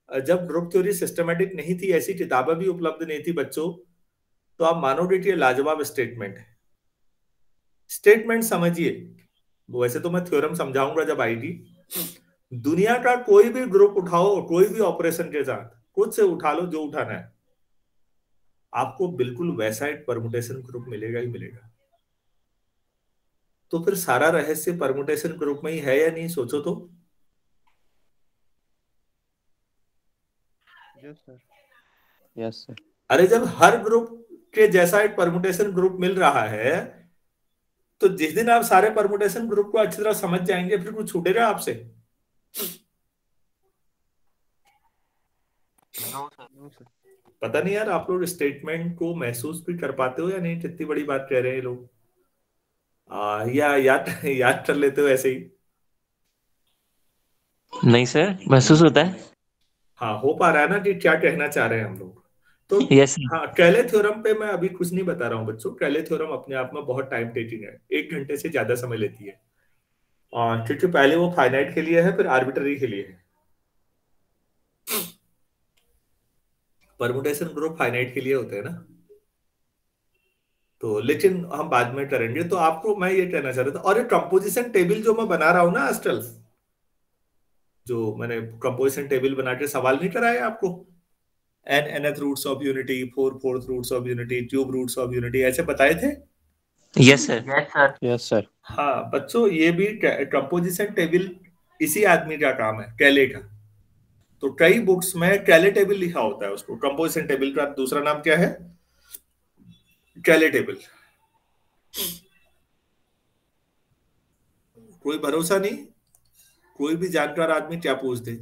जब ग्रुप थ्योरी सिस्टमेटिक नहीं थी, ऐसी किताबें भी उपलब्ध नहीं थी बच्चों, तो आप मानोगे कि लाजवाब स्टेटमेंट है। स्टेटमेंट समझिए, वैसे तो मैं थ्योरम समझाऊंगा जब आएगी। दुनिया का कोई भी ग्रुप उठाओ, कोई भी ऑपरेशन के साथ खुद से उठा लो जो उठाना है, आपको बिल्कुल वैसा एक परमुटेशन ग्रुप मिलेगा ही मिलेगा। तो फिर सारा रहस्य परमुटेशन ग्रुप में ही है या नहीं, सोचो तो। Yes sir. Yes sir. अरे जब हर ग्रुप के जैसा एक परमुटेशन ग्रुप मिल रहा है, तो जिस दिन आप सारे परमुटेशन ग्रुप को अच्छी तरह समझ जाएंगे, फिर कुछ छूटेगा आपसे? No sir. पता नहीं यार, आप लोग स्टेटमेंट को महसूस भी कर पाते हो या नहीं, कितनी बड़ी बात कह रहे हैं ये लोग, या याद याद कर लेते हो ऐसे ही? नहीं सर, महसूस होता है। हाँ, हो पा रहा है ना कि क्या कहना चाह रहे हैं हम लोग। तो यस सर। हाँ, कैले थ्योरम पे मैं अभी कुछ नहीं बता रहा हूँ बच्चों। कैले थ्योरम अपने आप में बहुत टाइम टेकिंग है, 1 घंटे से ज्यादा समय लेती है, क्योंकि पहले वो फाइनाइट के लिए है, फिर आर्बिट्ररी के लिए है। परमुटेशन ग्रुप फाइनाइट के लिए होते हैं ना, तो लेकिन हम बाद में करेंगे। तो आपको मैं ये कहना चाह रहा था, और ये कंपोजिशन टेबल जो मैं बना रहा हूं ना आजकल, जो मैंने कंपोजिशन टेबल बना के सवाल नहीं कराया आपको, nth roots of unity, 4 roots of unity, cube roots of unity, ऐसे बताए थे। Yes sir. Yes sir. Yes sir. हाँ बच्चों, ये भी कंपोजिशन टेबल इसी आदमी का काम है, कैले का। तो कई बुक्स में कैले टेबल लिखा होता है, उसको कंपोजिशन टेबल का दूसरा नाम क्या है? कैले टेबल। कोई भरोसा नहीं, कोई भी जानकार आदमी क्या पूछ दे।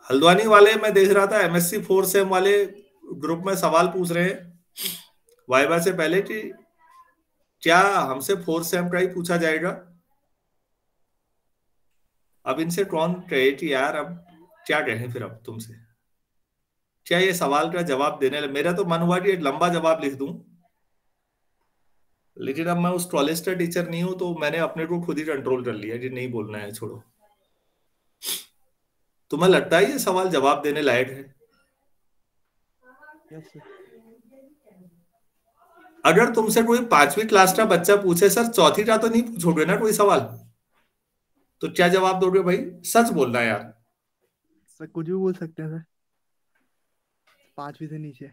हल्द्वानी वाले मैं देख रहा था, एमएससी 4 सेम वाले ग्रुप में सवाल पूछ रहे हैं वाइवा से पहले कि क्या हमसे 4 सेम का ही पूछा जाएगा। अब इनसे कौन कहे कि यार अब क्या कहें, फिर अब तुमसे क्या ये सवाल का जवाब देने लगे। मेरा तो मन हुआ कि एक लंबा जवाब लिख दूं, लेकिन अब मैं उस कॉलेज का टीचर नहीं हूं, तो मैंने अपने को खुद ही कंट्रोल कर लिया कि नहीं बोलना है, छोड़ो। तुम्हें लगता है ये सवाल जवाब देने लायक है? Yes sir. अगर तुमसे कोई 5वीं क्लास का बच्चा पूछे सर चौथी का तो नहीं पूछोगे ना कोई सवाल, तो क्या जवाब दोगे भाई? सच बोलना यार। सर कुछ भी बोल सकते हैं सर, 5वीं से नीचे।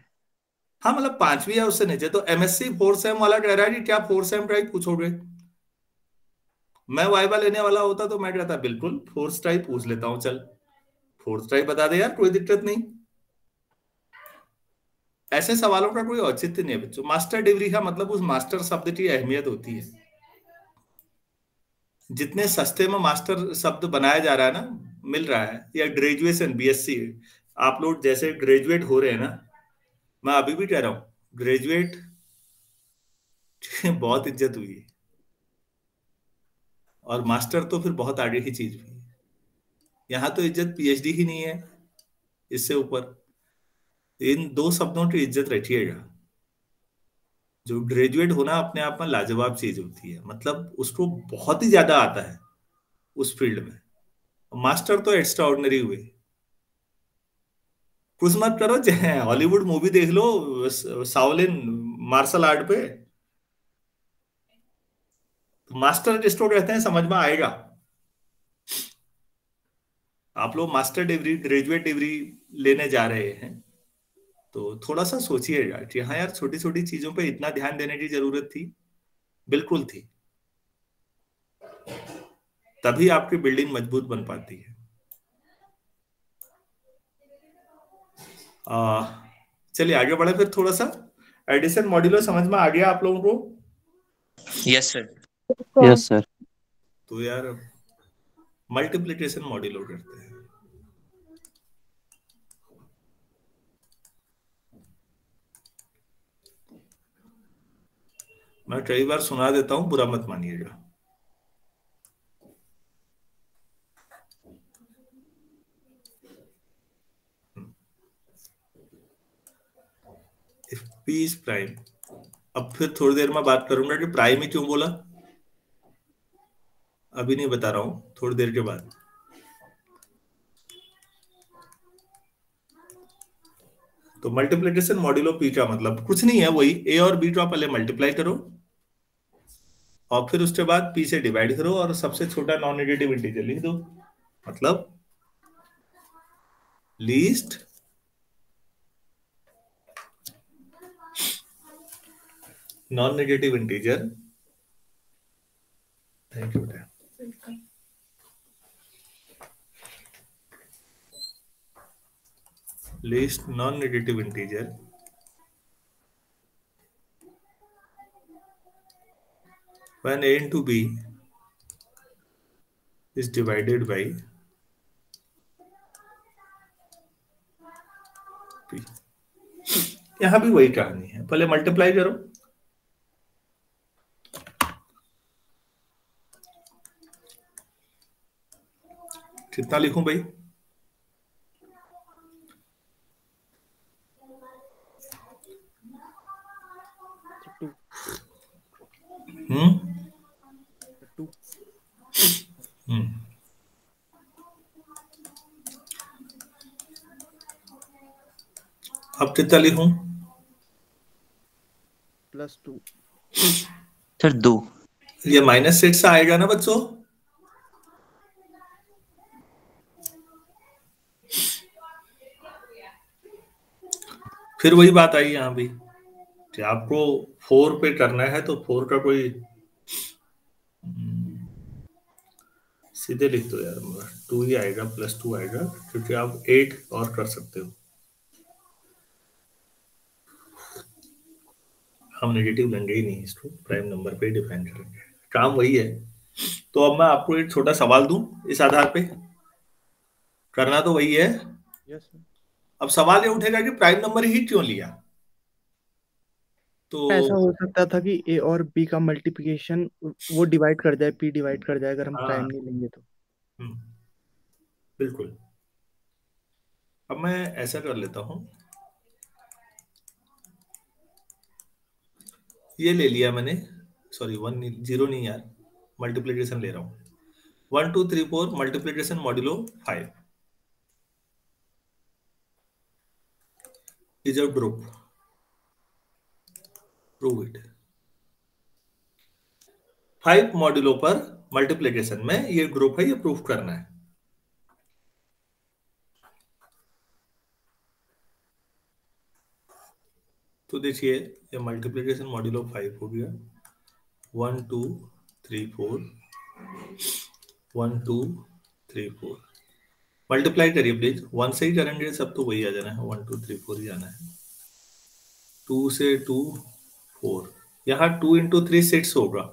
हाँ मतलब 5वीं या उससे नीचे। तो एमएससी 4 सेम वाला कह रहा है कि क्या 4 सेम टाइप पूछोगे? मैं वाइवा लेने वाला होता तो मैं कहता बिल्कुल 4th टाइप पूछ लेता हूँ, चल 4th टाइप बता दे यार, कोई दिक्कत नहीं। ऐसे सवालों का कोई औचित्य नहीं है बच्चों। मास्टर डिग्री का मतलब उस मास्टर शब्द की अहमियत होती है। जितने सस्ते में मास्टर शब्द बनाया जा रहा है ना, मिल रहा है, या ग्रेजुएशन बीएससी, आप लोग जैसे ग्रेजुएट हो रहे हैं ना, मैं अभी भी कह रहा हूं ग्रेजुएट बहुत इज्जत हुई है, और मास्टर तो फिर बहुत आगे की चीज हुई है। यहां तो इज्जत पीएचडी ही नहीं है, इससे ऊपर इन दो शब्दों की इज्जत रखिएगा। जो ग्रेजुएट होना अपने आप में लाजवाब चीज होती है, मतलब उसको बहुत ही ज्यादा आता है उस फील्ड में। मास्टर तो एक्स्ट्रा ऑर्डिनरी हुए। कुछ मत करो, हॉलीवुड मूवी देख लो साओलिन मार्शल आर्ट पे, तो मास्टर जिसको कहते हैं समझ में आएगा। आप लोग मास्टर डिग्री ग्रेजुएट डिग्री लेने जा रहे हैं तो थोड़ा सा सोचिएगा कि हाँ यार, छोटी छोटी चीजों पे इतना ध्यान देने की जरूरत थी, बिल्कुल थी। तभी आपकी बिल्डिंग मजबूत बन पाती है। चलिए आगे बढ़े फिर थोड़ा सा। एडिशन मॉड्यूलो समझ में आ गया आप लोगों को? Yes sir. Yes sir. तो यार मल्टीप्लिकेशन मॉड्यूलो करते हैं। मैं कई बार सुना देता हूं, बुरा मत मानिएगा। इफ पी इज प्राइम, अब फिर थोड़ी देर में बात करूंगा कि प्राइम ही क्यों बोला, अभी नहीं बता रहा हूं, थोड़ी देर के बाद। तो मल्टीप्लिकेशन मॉड्यूलो पी का मतलब कुछ नहीं है, वही ए और बी का पहले मल्टीप्लाई करो और फिर उसके बाद पी से डिवाइड करो और सबसे छोटा नॉन नेगेटिव इंटीजर लिख दो। मतलब least non negative integer, thank you बेटा, least non-negative integer when a into b is divided by p। यहां भी वही कहानी है, पहले मल्टीप्लाई करो। कितना लिखूं भाई? अब कितना लिखूं? +2। सर 2। ये -6 आएगा ना बच्चों? फिर वही बात आई यहां भी कि आपको 4 पे करना है तो 4 का कोई सीधे लिख दो यार, 2 ही आएगा, +2 आएगा, क्योंकि आप 8 और कर सकते हो। हम नेगेटिव लेंगे ही नहीं, इसको प्राइम नंबर पे डिफाइन करेंगे, काम वही है। तो अब मैं आपको एक छोटा सवाल दूं इस आधार पे, करना तो वही है। Yes sir. अब सवाल ये उठेगा कि प्राइम नंबर ही क्यों लिया? तो ऐसा हो सकता था कि ए और बी का मल्टीप्लिकेशन वो डिवाइड कर जाए, पी डिवाइड कर जाए, अगर हम प्राइम नहीं लेंगे तो। बिल्कुल। अब मैं ऐसा कर लेता हूं, ये ले लिया मैंने, सॉरी 0 नहीं यार, मल्टीप्लिकेशन ले रहा हूं। 1 2 3 4 multiplication modulo 5 is a group, prove it। 5 modulo पर मल्टीप्लिकेशन में ये ग्रुप है, ये प्रूफ करना है। तो देखिए ये मल्टीप्लिकेशन मॉड्यूलो 5 हो गया 1 2 3 4 1 2 3 4 मल्टीप्लाई करिए प्लीज 1 से ही करेंगे सब तो वही आ जाना है 1 2 3 4 ही आना है 2 से 2 4 यहाँ 2 इंटू 3 6 होगा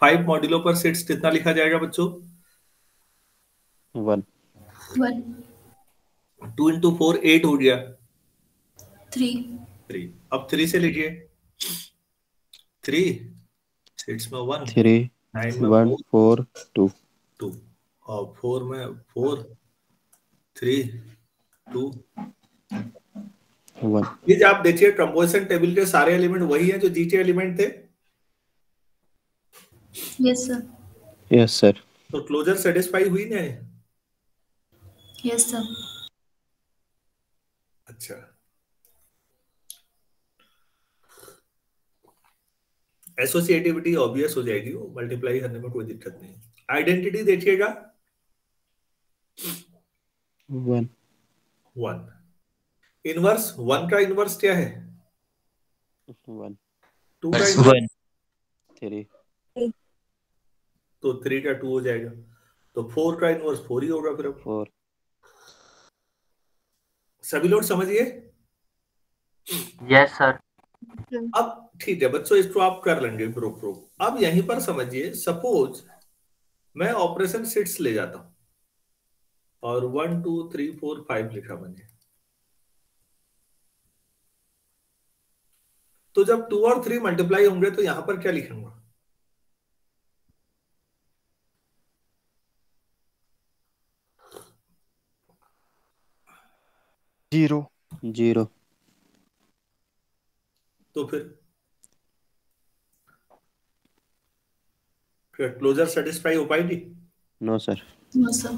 5 मॉड्यूलो पर 6 कितना लिखा जाएगा बच्चों 1 2 इंटू 4 8 हो गया 3 अब 3 से लीजिए 3 6 में 1 3 9 में 1 4 2 2 और 4 में 4 3 2 1 प्लीज आप देखिए कंपोजिशन टेबल के सारे एलिमेंट वही हैं जो जी के एलिमेंट थे यस सर यस सर तो क्लोजर सेटिस्फाई हुई ना यस सर अच्छा एसोसिएटिविटी ऑब्वियस हो जाएगी वो मल्टीप्लाई करने में कोई दिक्कत नहीं आइडेंटिटी देखिएगा 1 1 इनवर्स 1 का इनवर्स क्या है 1 2 का इनवर्स 1 3 तो 3 का 2 हो जाएगा तो 4 का इनवर्स 4 ही होगा फिर अब 4 सभी लोग समझिए यस सर अब ठीक है बच्चों इसको आप कर लेंगे ग्रुप ग्रुप अब यहीं पर समझिए सपोज मैं ऑपरेशन सीट्स ले जाता हूं और 1 2 3 4 5 लिखा मैंने तो जब 2 और 3 मल्टीप्लाई होंगे तो यहां पर क्या लिखूंगा 0 0 तो फिर क्लोजर सेटिस्फाई हो पाएगी नो सर नो सर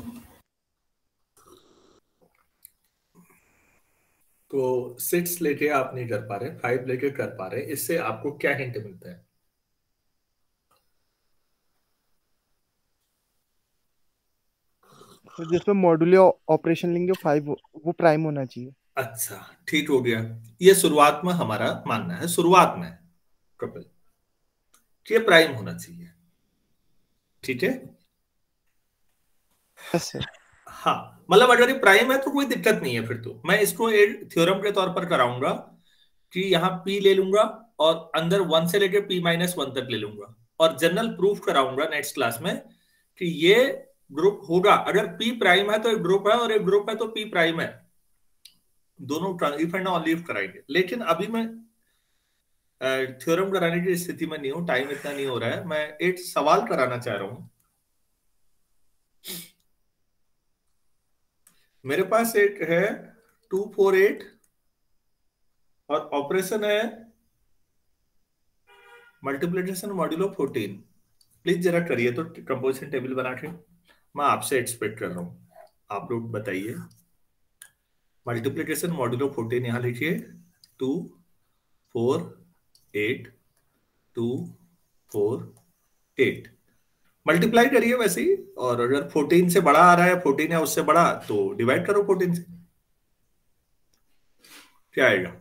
तो 6 लेके आप नहीं कर पा रहे 5 लेके कर पा रहे इससे आपको क्या हिंट मिलता है तो जिसमें मॉड्यूलो ऑपरेशन लेंगे 5 वो प्राइम होना चाहिए अच्छा ठीक हो गया ये शुरुआत में हमारा मानना है शुरुआत में ट्रिपल ये प्राइम होना चाहिए ठीक है यस सर हाँ मतलब अगर ये प्राइम है तो कोई दिक्कत नहीं है फिर तो मैं इसको एक थ्योरम के तौर पर कराऊंगा कि यहाँ P ले लूंगा और अंदर 1 से लेके P-1 तक ले लूंगा और जनरल प्रूफ कराऊंगा नेक्स्ट क्लास में कि ये ग्रुप होगा अगर P प्राइम है तो एक ग्रुप है और एक ग्रुप है तो P प्राइम है दोनों इफ एंड ऑन लीव कराएंगे लेकिन अभी मैं थ्योरम कराने की स्थिति में नहीं हूं टाइम इतना नहीं हो रहा है मैं एक सवाल कराना चाह रहा हूं मेरे पास एक है 248 और ऑपरेशन है मल्टीप्लिकेशन मॉड्यूलो 14 प्लीज जरा करिए तो कंपोजिशन टेबल बना के मैं आपसे एक्सपेक्ट कर रहा हूं आप लोग बताइए मल्टीप्लिकेशन मॉड्यूलो 14 यहां लिखिए 2 4 8 2 4 8 मल्टीप्लाई करिए वैसे ही और अगर 14 से बड़ा आ रहा है 14 या उससे बड़ा तो डिवाइड करो 14 से क्या आएगा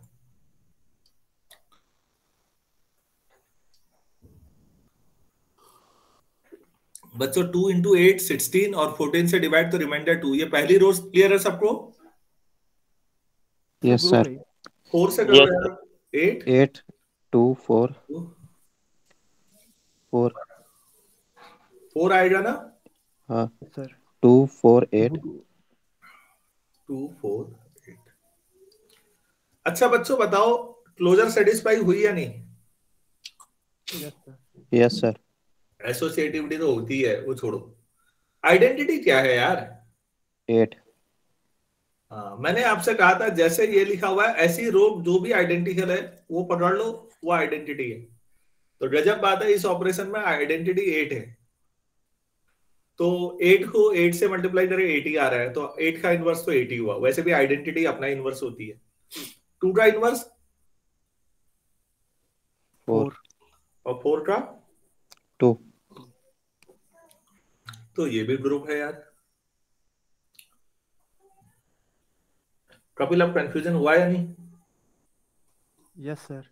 बच्चों 2 इंटू 8 16 और 14 से डिवाइड तो रिमाइंडर 2 ये पहली रोज क्लियर है सबको यस सर 4 से करो यार 8 8 2 4 4 4 आएगा ना हाँ सर 2 4 8 2 4 8 अच्छा बच्चों बताओ क्लोजर सेटिस्फाई हुई या नहीं yes sir yes sir associativity तो होती है वो छोड़ो आइडेंटिटी क्या है यार 8 हाँ मैंने आपसे कहा था जैसे ये लिखा हुआ है ऐसी रो जो भी आइडेंटिकल है वो पकड़ लो वो आइडेंटिटी है तो गजब बात है इस ऑपरेशन में आइडेंटिटी 8 है तो 8 को 8 से मल्टीप्लाई करें 8 ही आ रहा है तो 8 का इनवर्स तो 8 ही हुआ वैसे भी आइडेंटिटी अपना इनवर्स होती है 2 का इनवर्स 4 और 4 का 2 तो ये भी ग्रुप है यार कपिल अब कंफ्यूजन हुआ या नहीं यस सर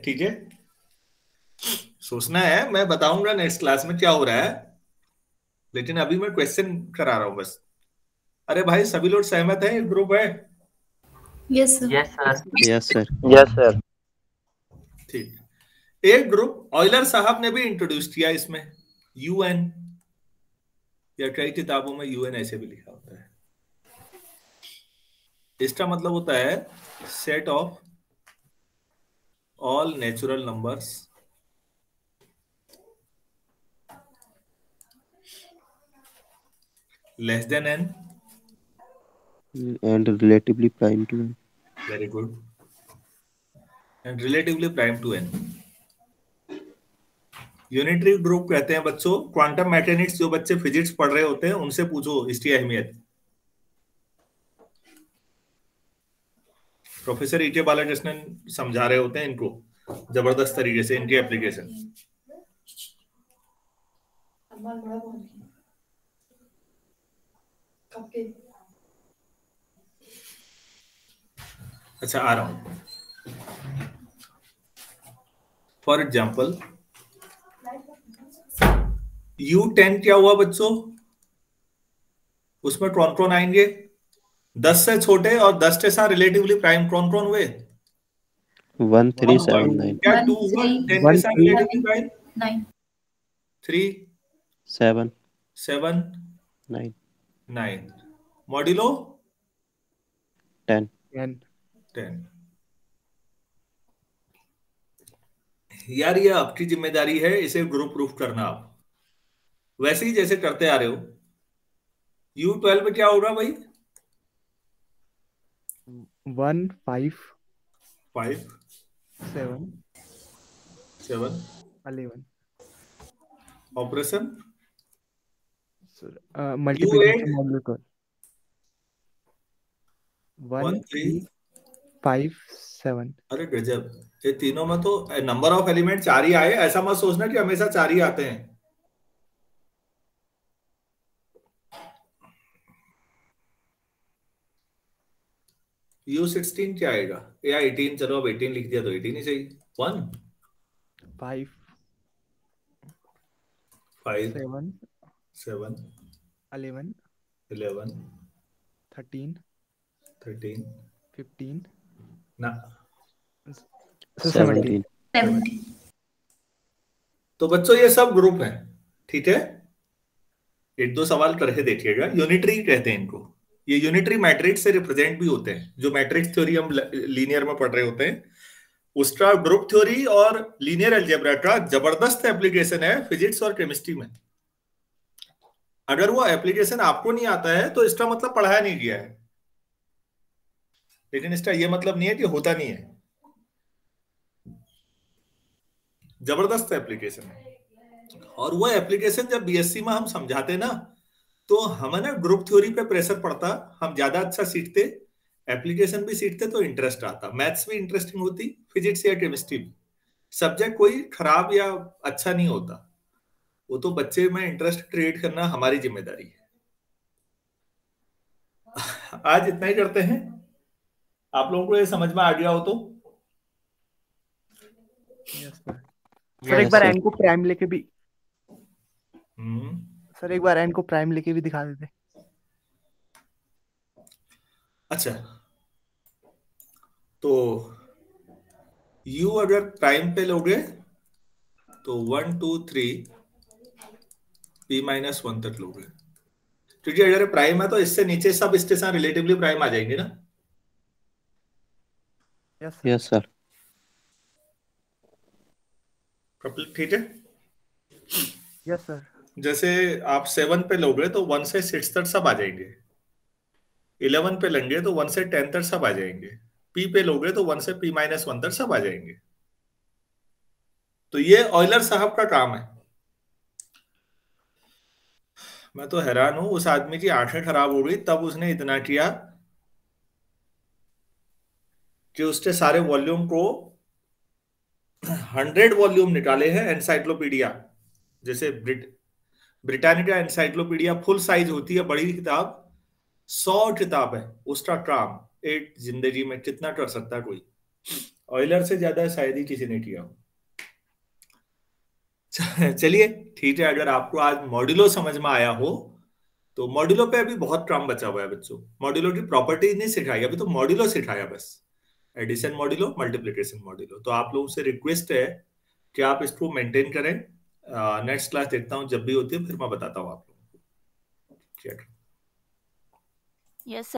ठीक है, सोचना है, मैं बताऊंगा नेक्स्ट क्लास में क्या हो रहा है, लेकिन अभी मैं क्वेश्चन करा रहा हूं बस। अरे भाई सभी लोग सहमत हैं, ग्रुप है? Yes, sir. Yes, sir. Yes, sir. Yes sir. ठीक। एक ग्रुप ऑयलर साहब ने भी इंट्रोड्यूस किया इसमें, यूएन, या कई किताबों में यूएन ऐसे भी लिखा होता है। इसका मतलब होता है set of all natural numbers less than n And relatively prime to n. Very good, and relatively prime to n। Unitary group कहते हैं बच्चों, क्वांटम मैकेनिक्स जो बच्चे फिजिक्स पढ़ रहे होते हैं उनसे पूछो इसकी अहमियत। प्रोफेसर ईके बालाकृष्णन समझा रहे होते हैं इनको जबरदस्त तरीके से, इनकी एप्लीकेशन। अच्छा आ रहा हूं। फॉर एग्जाम्पल U10 क्या हुआ बच्चों, उसमें कौन कौन आएंगे? 10 से छोटे और 10 के साथ रिलेटिवली प्राइम कौन कौन हुए? 1 3 7 9 क्या 2 हुआ 10 के साथ रिलेटिवली प्राइम? 9. 3 7 7 9 9 मॉड्यूलो 10 10. 10। यार ये आपकी जिम्मेदारी है इसे ग्रुप प्रूफ करना, आप वैसे ही जैसे करते आ रहे हो। U12 में क्या होगा भाई? 1 5 5 7 7 11. Operation multiplication module 12. 1 3 5 7. अरे गजब, ये तीनों में तो नंबर ऑफ एलिमेंट 4 ही आए। ऐसा मत सोचना कि हमेशा 4 ही आते हैं। U16 क्या आएगा? या 18, चलो अब 18 लिख दिया तो 18 ही सही। 1 5 5 7 7 11 11 13 13 15 ना 17. 70. तो बच्चों ये सब ग्रुप हैं, ठीक है। एक दो सवाल करके देखिएगा। यूनिटरी कहते हैं इनको। ये यूनिटरी मैट्रिक्स से रिप्रेजेंट भी होते हैं। जो मैट्रिक्स थ्योरी हम लीनियर में पढ़ रहे होते हैं उसका ग्रुप थ्योरी और लीनियर अलजेब्रा का जबरदस्त एप्लीकेशन है फिजिक्स और केमिस्ट्री में। अगर वो एप्लीकेशन आपको नहीं आता है तो इसका मतलब पढ़ाया नहीं गया है, लेकिन इसका ये मतलब नहीं है कि होता नहीं है। जबरदस्त एप्लीकेशन है। और वो एप्लीकेशन जब बीएससी में हम समझाते ना तो हमें ना ग्रुप थ्योरी पे प्रेशर पड़ता, हम ज्यादा अच्छा सीखते, एप्लीकेशन भी सीखते तो इंटरेस्ट आता, मैथ्स भी इंटरेस्टिंग होती, फिजिक्स या केमिस्ट्री भी। सब्जेक्ट कोई खराब या अच्छा नहीं होता, वो तो बच्चे में इंटरेस्ट क्रिएट करना हमारी जिम्मेदारी है। आज इतना ही करते हैं। आप लोगों को ये समझ में आ गया हो तो? सर एक बार एन को प्राइम लेके भी दिखा देते। अच्छा, तो U अगर प्राइम पे लोगे तो 1 2 3 P-1 तक लोगे, क्योंकि अगर प्राइम है तो इससे नीचे सब इसके साथ रिलेटिवली प्राइम आ जाएंगे ना। Yes sir. ठीक है। Yes sir. जैसे आप 7 पे लोगे तो 1 से 6 तक सब आ जाएंगे। 11 पे लेंगे तो 1 से 10 तक सब आ जाएंगे। P पे लोगे तो 1 से P-1 तक सब आ जाएंगे। तो ये ऑयलर साहब का काम है। मैं तो हैरान हूं, उस आदमी की आंखें खराब हो गई तब उसने इतना किया कि उसके सारे वॉल्यूम को 100 वॉल्यूम निकाले हैं एनसाइक्लोपीडिया। जैसे ब्रिटानिका एनसाइक्लोपीडिया फुल साइज होती है, बड़ी किताब, 100 किताब है। उसका काम एक जिंदगी में कितना कर सकता है कोई? ऑयलर से ज्यादा शायद ही किसी ने किया हो। चलिए ठीक है, अगर आपको आज मॉड्यूलो समझ में आया हो तो मॉड्यूलो पे अभी बहुत काम बचा हुआ है बच्चों। मॉड्यूलो की प्रॉपर्टी नहीं सिखाई, अभी तो मॉड्यूलो सिखाया बस, एडिशन मॉड्यूलो, मल्टीप्लिकेशन मॉड्यूलो। तो आप लोगों से रिक्वेस्ट है कि आप इसको मेंटेन करें। नेक्स्ट क्लास देखता हूँ जब भी होती है, फिर मैं बताता हूँ आप लोगों को। Yes sir.